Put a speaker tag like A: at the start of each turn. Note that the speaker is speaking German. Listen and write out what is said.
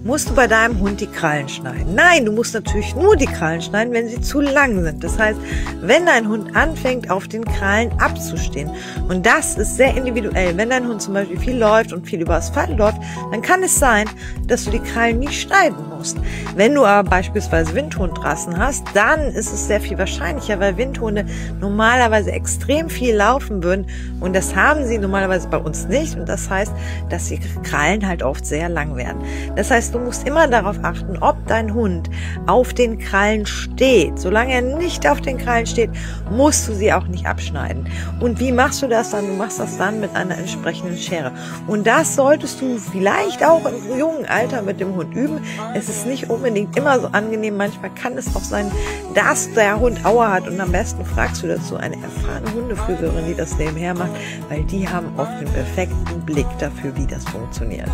A: musst du bei deinem Hund die Krallen schneiden. Nein, du musst natürlich nur die Krallen schneiden, wenn sie zu lang sind. Das heißt, wenn dein Hund anfängt, auf den Krallen abzustehen, und das ist sehr individuell, wenn dein Hund zum Beispiel viel läuft und viel über Asphalt läuft, dann kann es sein, dass du die Krallen nicht schneiden musst. Wenn du aber beispielsweise Windhundrassen hast, dann ist es sehr viel wahrscheinlicher, weil Windhunde normalerweise extrem viel laufen würden, und das haben sie normalerweise bei uns nicht, und das heißt, dass die Krallen halt oft sehr lang werden. Das heißt, du musst immer darauf achten, ob dein Hund auf den Krallen steht. Solange er nicht auf den Krallen steht, musst du sie auch nicht abschneiden. Und wie machst du das dann? Du machst das dann mit einer entsprechenden Schere. Und das solltest du vielleicht auch im jungen Alter mit dem Hund üben. Es ist nicht unbedingt immer so angenehm. Manchmal kann es auch sein, dass der Hund Aua hat, und am besten fragst du dazu eine erfahrene Hundeführerin, die das nebenher macht, weil die haben oft den perfekten Blick dafür, wie das funktioniert.